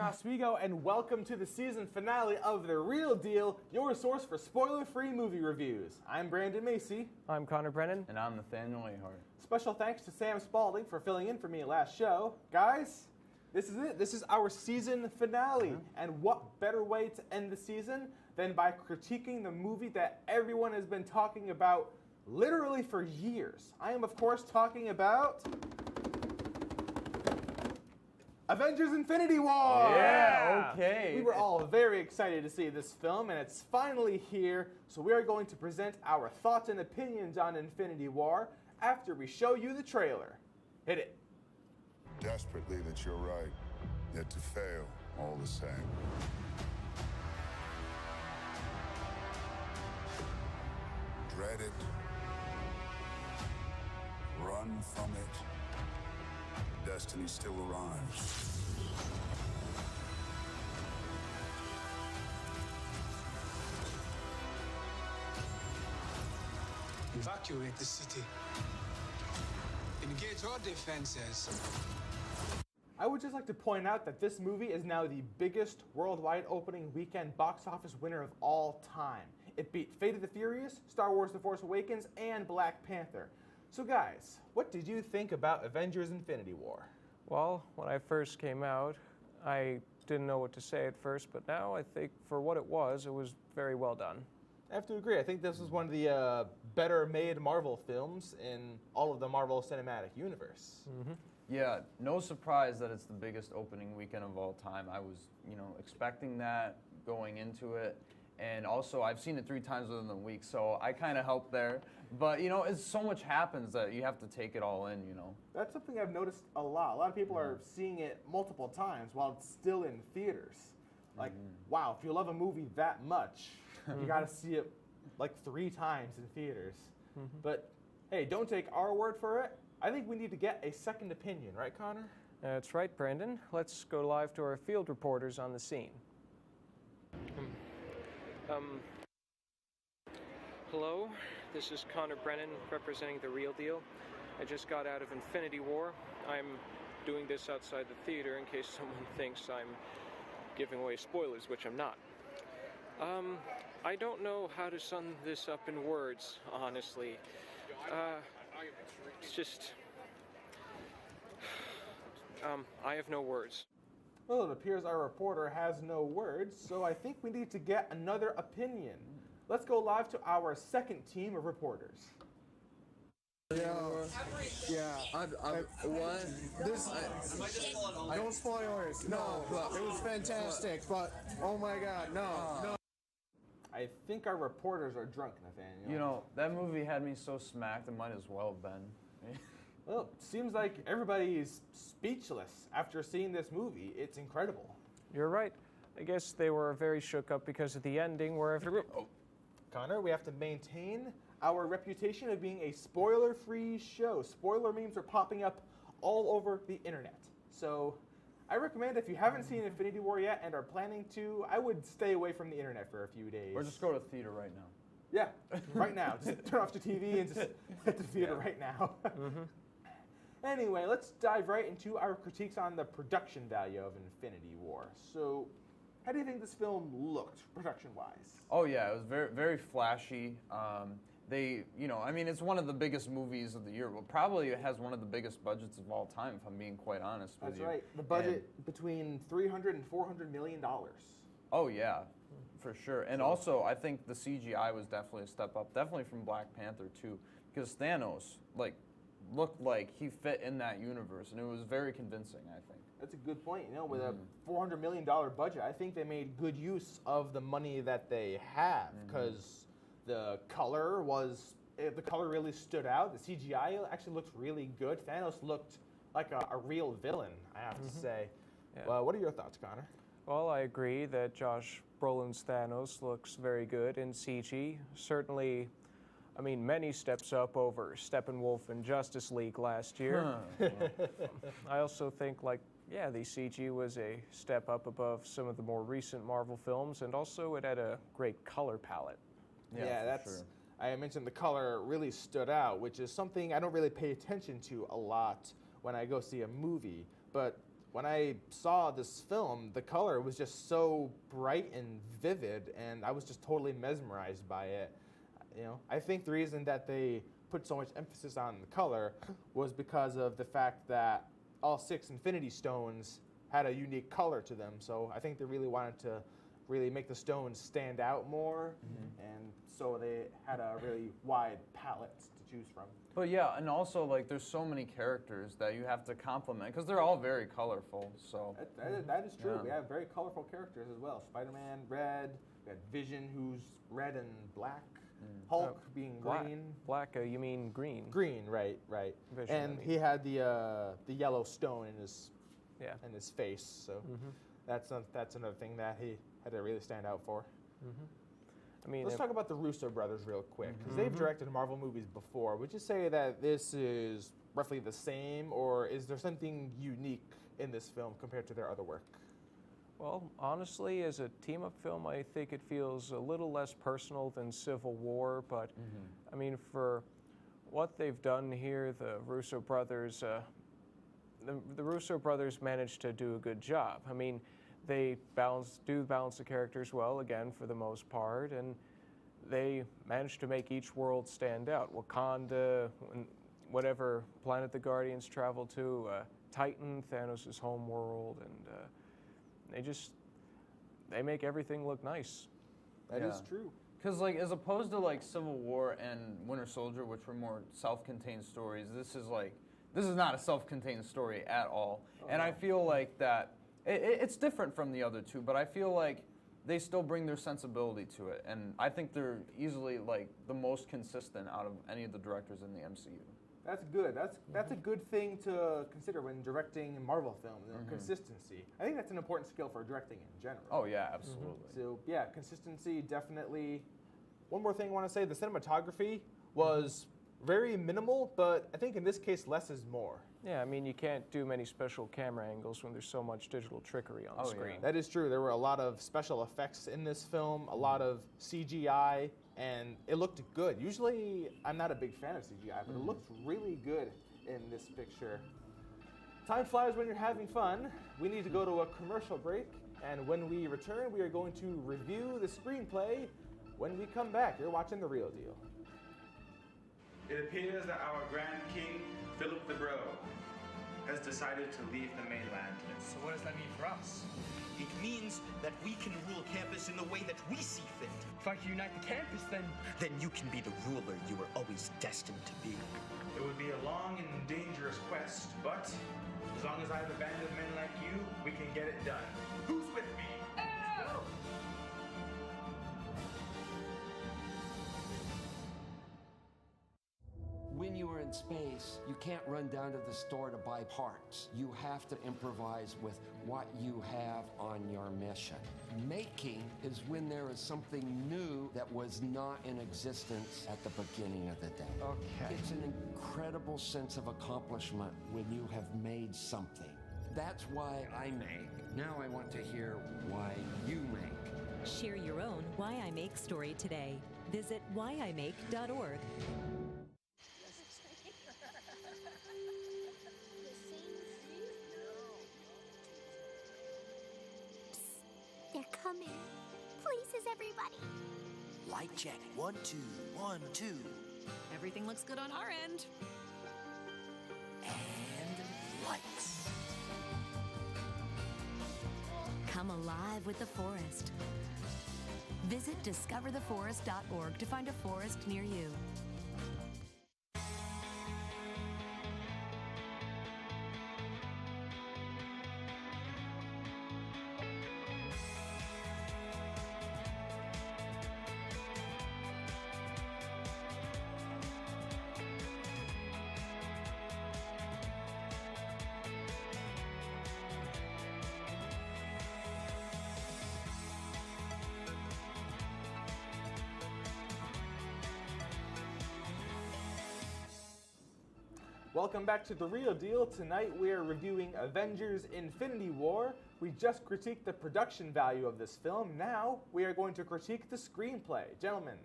Oswego, and welcome to the season finale of The Real Deal, your source for spoiler-free movie reviews. I'm Brandon Macy. I'm Connor Brennan. And I'm Nathaniel Ahart. Special thanks to Sam Spalding for filling in for me last show. Guys, this is it. This is our season finale. And what better way to end the season than by critiquing the movie that everyone has been talking about literally for years. I am, of course, talking about Avengers Infinity War! Yeah, okay. We were all very excited to see this film, and it's finally here, so we are going to present our thoughts and opinions on Infinity War after we show you the trailer. Hit it. Desperately that you're right, yet to fail all the same. Dread it. Run from it. Destiny still arrives. Evacuate the city. Engage all defenses. I would just like to point out that this movie is now the biggest worldwide opening weekend box office winner of all time. It beat Fate of the Furious, Star Wars The Force Awakens, and Black Panther. So guys, what did you think about Avengers Infinity War? Well, when I first came out, I didn't know what to say at first, but now I think for what it was very well done. I have to agree. I think this was one of the better made Marvel films in all of the Marvel Cinematic Universe. Mm-hmm. Yeah, no surprise that it's the biggest opening weekend of all time. I was, expecting that going into it. And also, I've seen it 3 times within the week, so I kind of helped there. But, it's so much happens that you have to take it all in, That's something I've noticed a lot. A lot of people are seeing it multiple times while it's still in theaters. Like, wow, if you love a movie that much, you got to see it like 3 times in theaters. But, hey, don't take our word for it. I think we need to get a second opinion, right, Connor? That's right, Brandon. Let's go live to our field reporters on the scene. Hello, this is Connor Brennan representing The Real Deal. I just got out of Infinity War. I'm doing this outside the theater in case someone thinks I'm giving away spoilers, which I'm not. I don't know how to sum this up in words, honestly. It's just... I have no words. Well, it appears our reporter has no words, so I think we need to get another opinion. Let's go live to our second team of reporters. What? Don't spoilers. No, it was fantastic, but oh my God, no. I think our reporters are drunk, Nathaniel. That movie had me so smacked, it might as well have been. Well, it seems like everybody's speechless after seeing this movie. It's incredible. You're right. I guess they were very shook up because of the ending where Connor, we have to maintain our reputation of being a spoiler-free show. Spoiler memes are popping up all over the internet. So I recommend if you haven't seen Infinity War yet and are planning to, I would stay away from the internet for a few days. Or just go to the theater right now. Yeah, right now. Just turn off the TV and just hit the theater right now. Anyway, let's dive right into our critiques on the production value of Infinity War. So, how do you think this film looked, production-wise? Oh yeah, it was very, very flashy. It's one of the biggest movies of the year. Well, probably it has one of the biggest budgets of all time, if I'm being quite honest with you. That's right. The budget between $300 and $400 million. Oh yeah, for sure. And also, I think the CGI was definitely a step up, definitely from Black Panther too, because Thanos, looked like he fit in that universe, and it was very convincing, I think. That's a good point. With a $400 million budget, I think they made good use of the money that they have, because the color really stood out. The CGI actually looked really good. Thanos looked like a real villain, I have to say. Yeah. Well, what are your thoughts, Connor? Well, I agree that Josh Brolin's Thanos looks very good in CG. Certainly, many steps up over Steppenwolf and Justice League last year. I also think, the CG was a step up above some of the more recent Marvel films, and also it had a great color palette. Yeah, that's... Sure. I mentioned the color really stood out, which is something I don't really pay attention to a lot when I go see a movie. But when I saw this film, the color was just so bright and vivid, and I was just totally mesmerized by it. You know, I think the reason that they put so much emphasis on the color was because of the fact that all 6 Infinity Stones had a unique color to them. So I think they really wanted to really make the stones stand out more, and so they had a really wide palette to choose from. But yeah, and also like there's so many characters that you have to complement because they're all very colorful. So That is true. Yeah. We have very colorful characters as well. Spider-Man, red. We got Vision, who's red and black. Hulk being green. Black, you mean green? Green, right. Vision, And I mean. he had the yellow stone in his Yeah. in his face. So that's another thing that he had to really stand out for. I mean, Let's talk about the Russo brothers real quick, because they've directed Marvel movies before. Would you say that this is roughly the same, or is there something unique in this film compared to their other work? well, honestly, as a team-up film, I think it feels a little less personal than Civil War. But I mean, for what they've done here, the Russo brothers, the Russo brothers managed to do a good job. I mean, they balance the characters well, again, for the most part, and they managed to make each world stand out. Wakanda, whatever planet the Guardians travel to, Titan, Thanos' home world, and they make everything look nice. That is Yeah. true. because like as opposed to like Civil War and Winter Soldier, which were more self-contained stories, this is not a self-contained story at all. And I feel like that it's different from the other two, but I feel like they still bring their sensibility to it, and I think they're easily like the most consistent out of any of the directors in the MCU. That's good. That's a good thing to consider when directing Marvel films. Consistency. I think that's an important skill for directing in general. Oh yeah, absolutely. So yeah, consistency definitely. One more thing I want to say: the cinematography was very minimal, but I think in this case, less is more. Yeah, I mean, you can't do many special camera angles when there's so much digital trickery on the Oh, screen. yeah. That is true. There were a lot of special effects in this film, a lot of CGI, and it looked good. Usually, I'm not a big fan of CGI, but it looked really good in this picture. Time flies when you're having fun. We need to go to a commercial break, and when we return, we are going to review the screenplay. When we come back, you're watching The Real Deal. It appears that our Grand King, Philip the Bro, has decided to leave the mainland. So what does that mean for us? It means that we can rule campus in the way that we see fit. If I can unite the campus, then Then you can be the ruler you were always destined to be. It would be a long and dangerous quest, but as long as I have a band of men like you, we can get it done. Who's with me? When you are in space, you can't run down to the store to buy parts. You have to improvise with what you have on your mission. Making is when there is something new that was not in existence at the beginning of the day. Okay. It's an incredible sense of accomplishment when you have made something. That's why I make. Now I want to hear why you make. Share your own Why I Make story today. Visit whyimake.org. They're coming. Places, everybody. Light check. 1, 2, 1, 2. Everything looks good on our end. And lights. Come alive with the forest. Visit discovertheforest.org to find a forest near you. Welcome back to The Real Deal. Tonight we are reviewing Avengers Infinity War. We just critiqued the production value of this film. Now we are going to critique the screenplay. Gentlemen,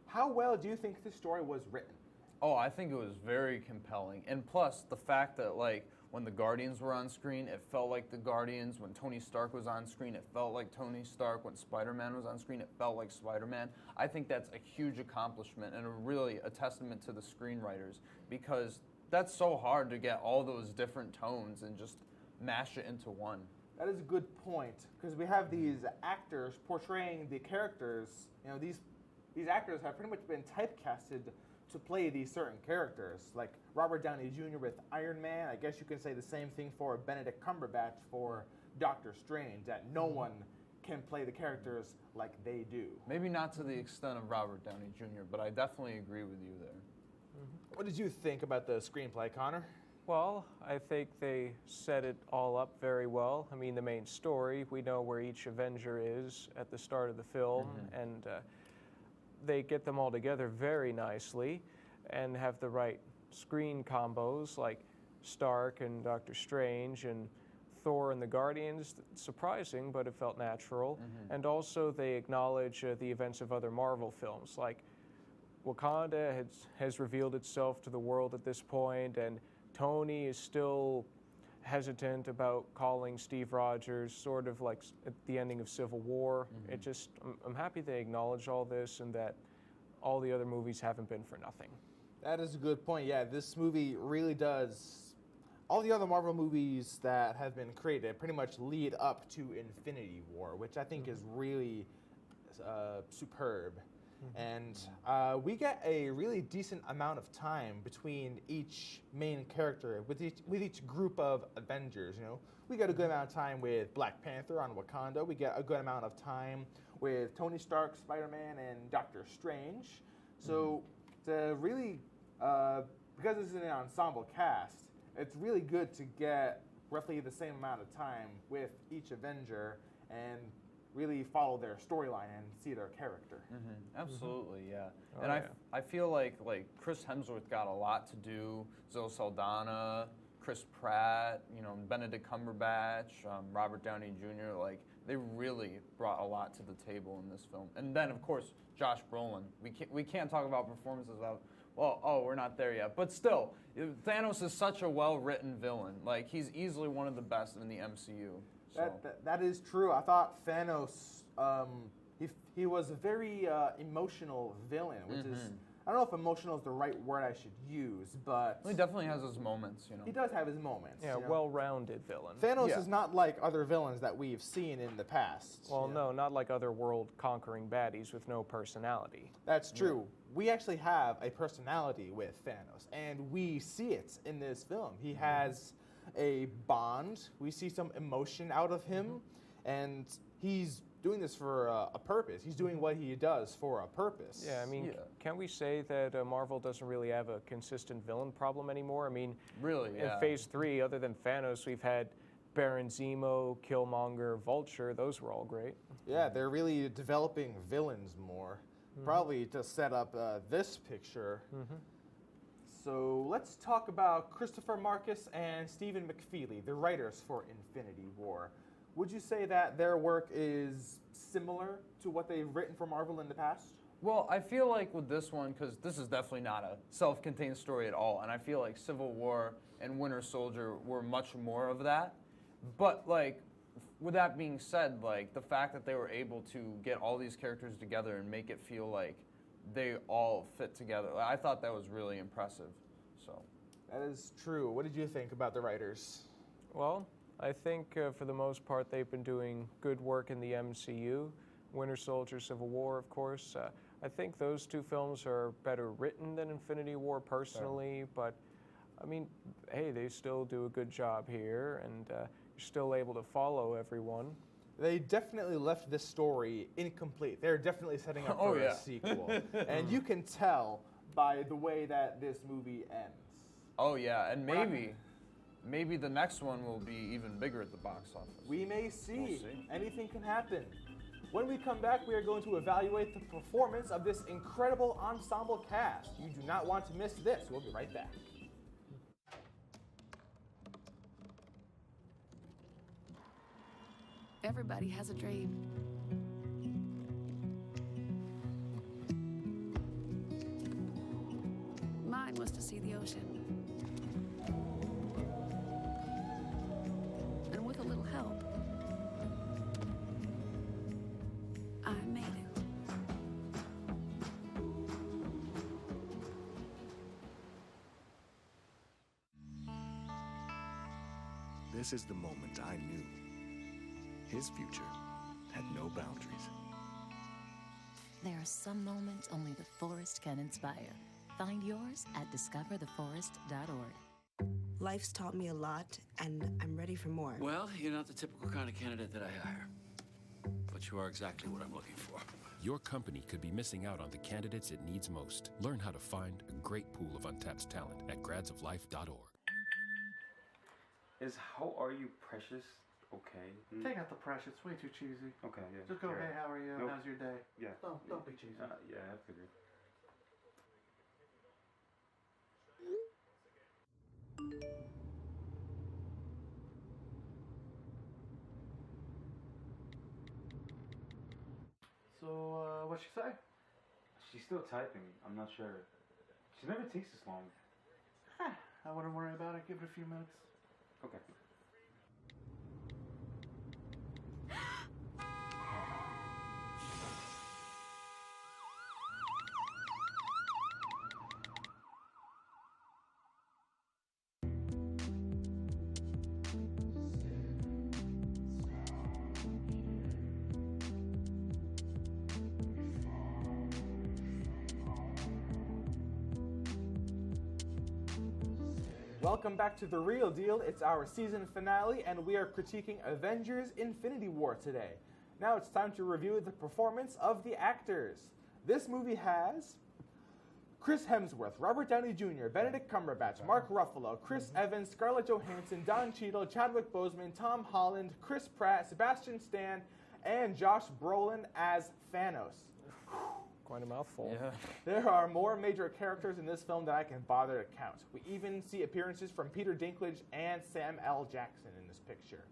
how well do you think this story was written? Oh, I think it was very compelling. And plus, the fact that, like, when the Guardians were on screen, it felt like the Guardians. When Tony Stark was on screen, it felt like Tony Stark. When Spider-Man was on screen, it felt like Spider-Man. I think that's a huge accomplishment and really a testament to the screenwriters, because that's so hard to get all those different tones and just mash it into one. That is a good point, because we have these actors portraying the characters. You know, these actors have pretty much been typecasted to play these certain characters, like Robert Downey Jr. with Iron Man. I guess you can say the same thing for Benedict Cumberbatch for Doctor Strange, that no one can play the characters like they do. Maybe not to the extent of Robert Downey Jr., but I definitely agree with you there. What did you think about the screenplay, Connor? Well, I think they set it all up very well. I mean, the main story, we know where each Avenger is at the start of the film, and they get them all together very nicely and have the right screen combos like Stark and Doctor Strange and Thor and the Guardians. Surprising, but it felt natural. And also they acknowledge the events of other Marvel films, like Wakanda has revealed itself to the world at this point, and Tony is still hesitant about calling Steve Rogers, sort of like at the ending of Civil War. It just, I'm happy they acknowledge all this and that all the other movies haven't been for nothing. That is a good point. Yeah, this movie really does. All the other Marvel movies that have been created pretty much lead up to Infinity War, which I think is really superb. And we get a really decent amount of time between each main character, with each group of Avengers. You know, we get a good amount of time with Black Panther on Wakanda. We get a good amount of time with Tony Stark, Spider-Man, and Doctor Strange. So to really, because this is an ensemble cast, it's really good to get roughly the same amount of time with each Avenger and really follow their storyline and see their character. Absolutely, yeah. Oh, and yeah. I feel like Chris Hemsworth got a lot to do. Zoe Saldana, Chris Pratt, you know, Benedict Cumberbatch, Robert Downey Jr. Like, they really brought a lot to the table in this film. And then, of course, Josh Brolin. We can't talk about performances without. Well, we're not there yet. But still, Thanos is such a well-written villain. Like, he's easily one of the best in the MCU. So. That is true. I thought Thanos, he was a very emotional villain, which is, I don't know if emotional is the right word I should use, but... He definitely has his moments, you know. He does have his moments. Yeah, you know? well-rounded villain. Thanos is not like other villains that we've seen in the past. Well, no, not like other world-conquering baddies with no personality. That's true. We actually have a personality with Thanos, and we see it in this film. He has a bond. We see some emotion out of him, and he's doing this for a purpose. He's doing what he does for a purpose. Yeah, I mean, can we say that Marvel doesn't really have a consistent villain problem anymore? I mean, really, in Phase 3, other than Thanos, we've had Baron Zemo, Killmonger, Vulture. Those were all great. Yeah, they're really developing villains more, probably to set up this picture. So let's talk about Christopher Marcus and Stephen McFeely, the writers for Infinity War. Would you say that their work is similar to what they've written for Marvel in the past? Well, I feel like with this one, because this is definitely not a self-contained story at all, and I feel like Civil War and Winter Soldier were much more of that. But, like, with that being said, like, the fact that they were able to get all these characters together and make it feel like they all fit together, I thought that was really impressive. So that is true. What did you think about the writers? Well, I think for the most part they've been doing good work in the MCU. Winter Soldier, Civil War, of course. I think those two films are better written than Infinity War personally, but I mean, hey, they still do a good job here, and you're still able to follow everyone. They definitely left this story incomplete. They're definitely setting up for a sequel. And you can tell by the way that this movie ends. Oh yeah, and maybe the next one will be even bigger at the box office. We may see. We'll see. Anything can happen. When we come back, we are going to evaluate the performance of this incredible ensemble cast. You do not want to miss this. We'll be right back. Everybody has a dream. Mine was to see the ocean. And with a little help, I made it. This is the moment I knew his future had no boundaries. There are some moments only the forest can inspire. Find yours at discovertheforest.org. Life's taught me a lot, and I'm ready for more. Well, you're not the typical kind of candidate that I hire. But you are exactly what I'm looking for. Your company could be missing out on the candidates it needs most. Learn how to find a great pool of untapped talent at gradsoflife.org. Is How Are You Precious okay? Take out the precious. Way too cheesy. Okay, yeah. Just go, sure. hey, how are you? Nope. How's your day? Yeah. Don't be cheesy. Yeah, I figured. So, what'd she say? She's still typing. I'm not sure. She never takes this long. I wouldn't worry about it. Give it a few minutes. Okay. Welcome back to The Real Deal. It's our season finale, and we are critiquing Avengers Infinity War today. Now it's time to review the performance of the actors. This movie has Chris Hemsworth, Robert Downey Jr., Benedict Cumberbatch, Mark Ruffalo, Chris Evans, Scarlett Johansson, Don Cheadle, Chadwick Boseman, Tom Holland, Chris Pratt, Sebastian Stan, and Josh Brolin as Thanos. Quite a mouthful. Yeah. There are more major characters in this film than I can bother to count. We even see appearances from Peter Dinklage and Sam L. Jackson in this picture.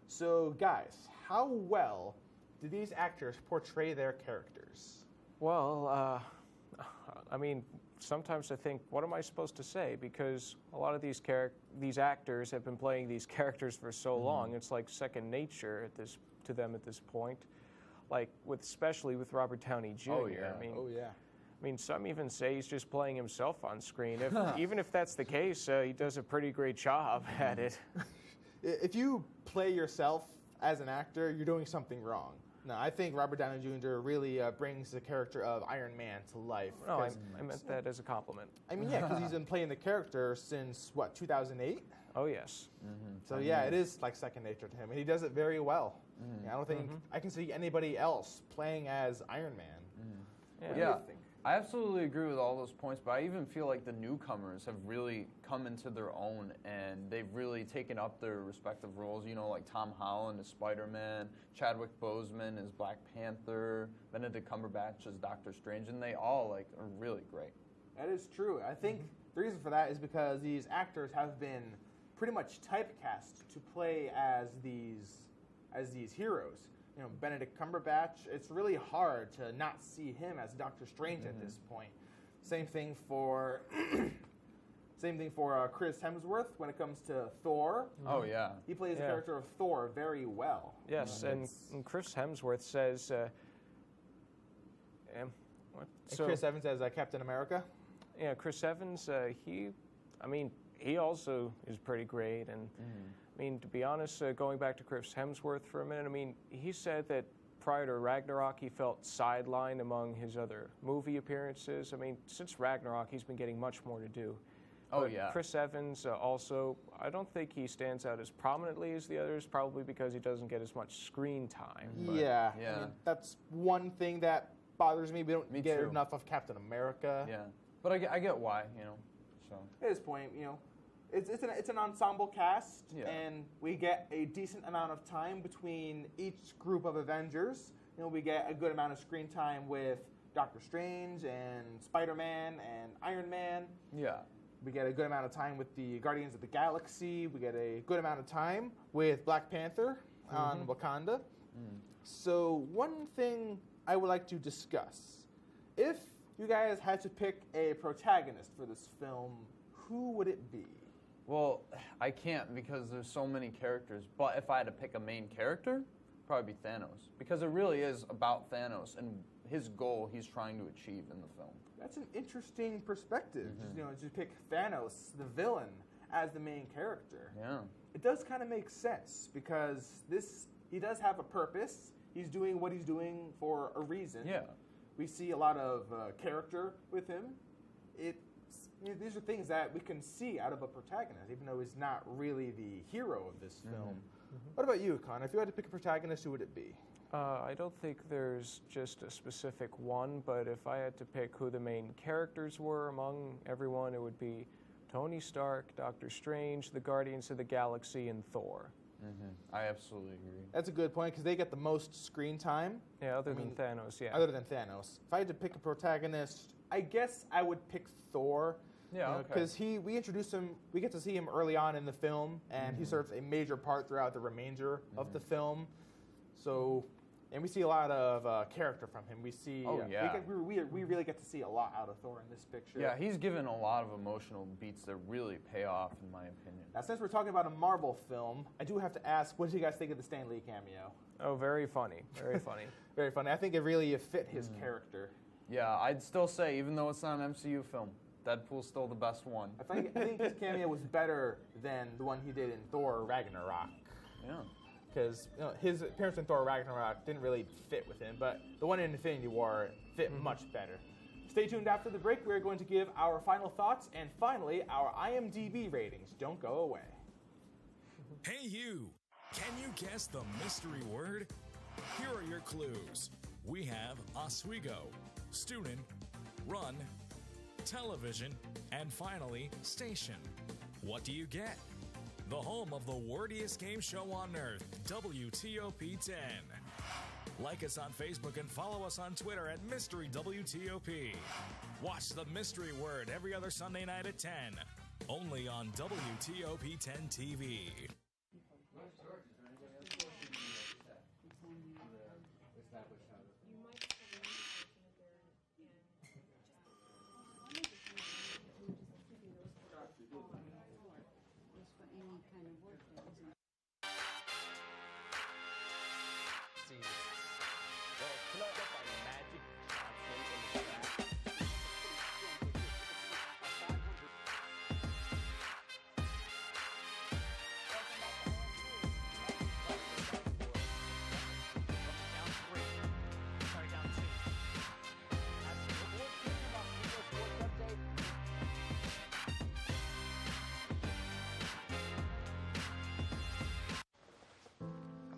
So, guys, how well do these actors portray their characters? Well, I mean, sometimes I think, what am I supposed to say? Because a lot of these actors have been playing these characters for so long, it's like second nature to them at this point. Like especially with Robert Downey Jr. Oh, yeah. I mean, some even say he's just playing himself on screen. Even if that's the case, he does a pretty great job at it. If you play yourself as an actor, you're doing something wrong. No, I think Robert Downey Jr. really brings the character of Iron Man to life. No, I meant that as a compliment. I mean, yeah, because he's been playing the character since, 2008? Oh, yes. So, yeah, it is like second nature to him, and he does it very well. I don't think I can see anybody else playing as Iron Man. Yeah, I absolutely agree with all those points, but I even feel like the newcomers have really come into their own, and they've really taken up their respective roles. You know, like Tom Holland as Spider-Man, Chadwick Boseman as Black Panther, Benedict Cumberbatch as Doctor Strange, and they all are really great. That is true. I think the reason for that is because these actors have been pretty much typecast to play as these heroes. You know, Benedict Cumberbatch, it's really hard to not see him as Doctor Strange at this point. Same thing for Chris Hemsworth when it comes to Thor. Oh, yeah. He plays the character of Thor very well. Yes, and Chris Hemsworth says... Chris Evans as Captain America? Yeah, Chris Evans, he also is pretty great. And I mean, to be honest, going back to Chris Hemsworth for a minute, I mean, he said that prior to Ragnarok, he felt sidelined among his other movie appearances. I mean, since Ragnarok, he's been getting much more to do. Oh, But yeah. Chris Evans also, I don't think he stands out as prominently as the others, probably because he doesn't get as much screen time. But Yeah. I mean, that's one thing that bothers me. We don't get too. enough of Captain America. Yeah, but I get why, So At this point, it's an ensemble cast, Yeah. and we get a decent amount of time between each group of Avengers. We get a good amount of screen time with Doctor Strange and Spider-Man and Iron Man. Yeah. We get a good amount of time with the Guardians of the Galaxy. We get a good amount of time with Black Panther on Wakanda. So one thing I would like to discuss. If you guys had to pick a protagonist for this film, who would it be? Well, I can't because there's so many characters. But if I had to pick a main character, probably be Thanos, because it really is about Thanos and his goal he's trying to achieve in the film. That's an interesting perspective. Just pick Thanos, the villain, as the main character. Yeah. It does kind of make sense because he does have a purpose. He's doing what he's doing for a reason. Yeah. We see a lot of character with him. These are things that we can see out of a protagonist, even though he's not really the hero of this film. What about you, Connor? If you had to pick a protagonist, who would it be? I don't think there's just a specific one, but if I had to pick who the main characters were among everyone, it would be Tony Stark, Doctor Strange, the Guardians of the Galaxy, and Thor. I absolutely agree. That's a good point because they get the most screen time. Yeah, other than Thanos, yeah. Other than Thanos. If I had to pick a protagonist, I guess I would pick Thor. Yeah, okay. Because we introduce him, we get to see him early on in the film, and he serves a major part throughout the remainder of the film. So, and we see a lot of character from him. We see, we really get to see a lot out of Thor in this picture. Yeah, he's given a lot of emotional beats that really pay off, in my opinion. Now, since we're talking about a Marvel film, I do have to ask, what did you guys think of the Stan Lee cameo? Oh, very funny. Very funny. Very funny. I think it really fit his character. Yeah, I'd still say, even though it's not an MCU film, Deadpool's still the best one. I think his cameo was better than the one he did in Thor Ragnarok. Yeah. Because his appearance in Thor Ragnarok didn't really fit with him, but the one in Infinity War fit much better. Stay tuned after the break. We're going to give our final thoughts and finally our IMDb ratings. Don't go away. Hey you! Can you guess the mystery word? Here are your clues. We have Oswego, student, run, television, and finally, station. What do you get? The home of the wordiest game show on earth, WTOP 10. Like us on Facebook and follow us on Twitter at Mystery WTOP. Watch the mystery word every other Sunday night at 10. Only on WTOP 10 TV.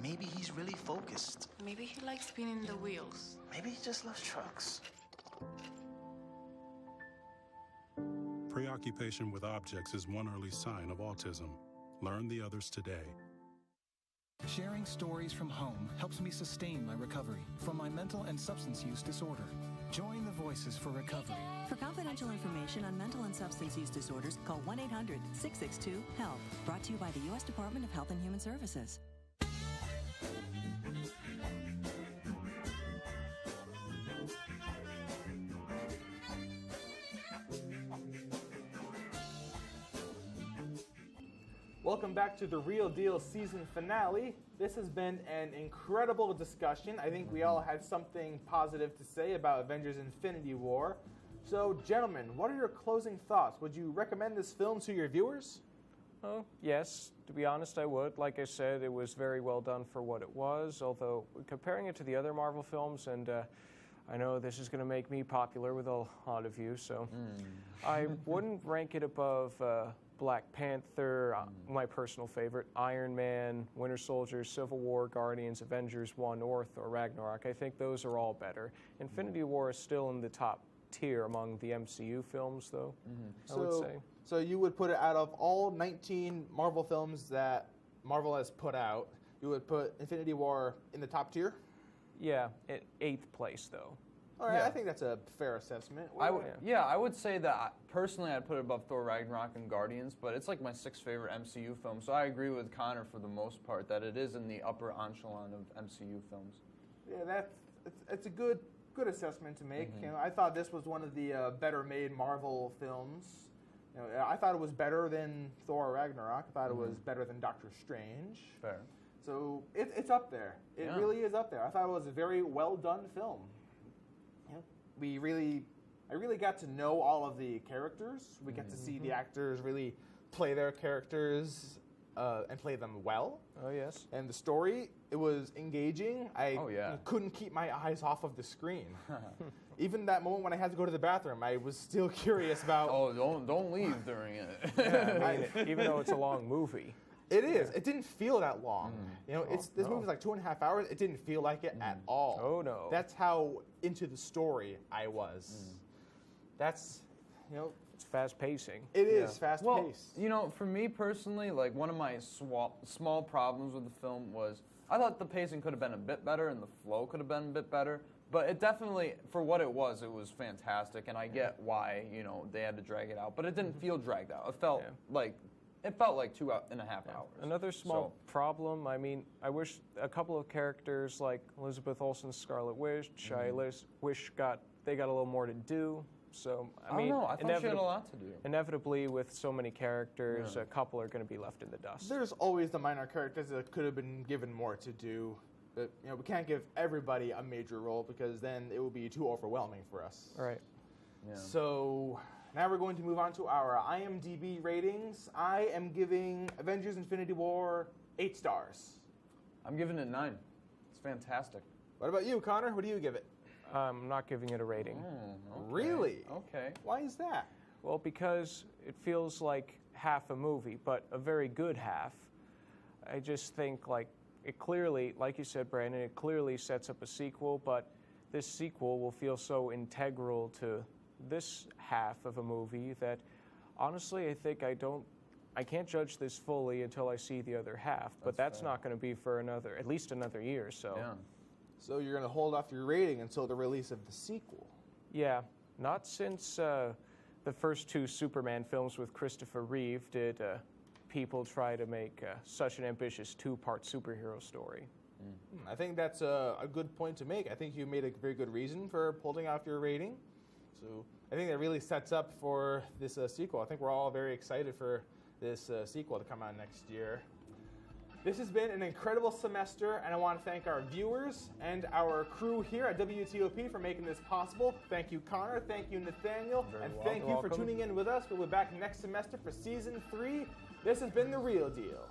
Maybe he's really focused. Maybe he likes spinning the wheels. Maybe he just loves trucks. Preoccupation with objects is one early sign of autism. Learn the others today. Sharing stories from home helps me sustain my recovery from my mental and substance use disorder. Join the Voices for Recovery. For confidential information on mental and substance use disorders, call 1-800-662-HELP. Brought to you by the U.S. Department of Health and Human Services. Welcome back to the Real Deal season finale. This has been an incredible discussion. I think we all had something positive to say about Avengers Infinity War. So, gentlemen, what are your closing thoughts? Would you recommend this film to your viewers? Oh, yes. To be honest, I would. Like I said, it was very well done for what it was, although comparing it to the other Marvel films, and I know this is going to make me popular with a lot of you, so I wouldn't rank it above Black Panther, my personal favorite, Iron Man, Winter Soldier, Civil War, Guardians, Avengers 1, or Thor Ragnarok. I think those are all better. Infinity War is still in the top tier among the MCU films, though, I would say. So you would put it out of all 19 Marvel films that Marvel has put out, you would put Infinity War in the top tier? Yeah, at 8th place, though. All right, I think that's a fair assessment. I would say that personally I'd put it above Thor Ragnarok and Guardians, but it's like my 6th favorite MCU film, so I agree with Connor for the most part that it is in the upper echelon of MCU films. Yeah, it's a good good assessment to make. You know, I thought this was one of the better-made Marvel films. You know, I thought it was better than Thor Ragnarok. I thought it was better than Doctor Strange. Fair. So it's up there. It really is up there. I thought it was a very well-done film. You know, I really got to know all of the characters. We get to see the actors really play their characters and play them well. Oh, yes. And the story, it was engaging. I couldn't keep my eyes off of the screen. Even that moment when I had to go to the bathroom, I was still curious about... Oh, don't leave during it. Yeah, I mean, even though it's a long movie. It is. It didn't feel that long. You know, this movie's like 2.5 hours. It didn't feel like it at all. Oh, no. That's how into the story I was. That's, you know... It's fast pacing. It is fast Well, paced. you know, for me personally, like one of my small problems with the film was I thought the pacing could have been a bit better and the flow could have been a bit better. But it definitely, for what it was fantastic, and I get why, you know, they had to drag it out. But it didn't feel dragged out. It felt like 2.5 hours. Another small problem, I mean, I wish a couple of characters like Elizabeth Olsen's Scarlet Witch, I wish they got a little more to do. So, I mean, don't know. I thought she had a lot to do. Inevitably, with so many characters, a couple are going to be left in the dust. There's always the minor characters that could have been given more to do. But, you know, we can't give everybody a major role because then it would be too overwhelming for us. Right. Yeah. So now we're going to move on to our IMDb ratings. I am giving Avengers Infinity War 8 stars. I'm giving it 9. It's fantastic. What about you, Connor? What do you give it? I'm not giving it a rating. Okay. Really? Okay. Why is that? Well, because it feels like half a movie, but a very good half. I just think, like, it clearly, like you said, Brandon, it clearly sets up a sequel, but this sequel will feel so integral to this half of a movie that, honestly, I think I can't judge this fully until I see the other half, but that's not going to be for at least another year, so. Yeah. So you're going to hold off your rating until the release of the sequel? Yeah, not since the first 2 Superman films with Christopher Reeve did people try to make such an ambitious 2-part superhero story. I think that's a good point to make. I think you made a very good reason for holding off your rating. So I think that really sets up for this sequel. I think we're all very excited for this sequel to come out next year. This has been an incredible semester, and I want to thank our viewers and our crew here at WTOP for making this possible. Thank you, Connor. Thank you, Nathaniel. And thank you for tuning in with us. We'll be back next semester for Season 3. This has been The Real Deal.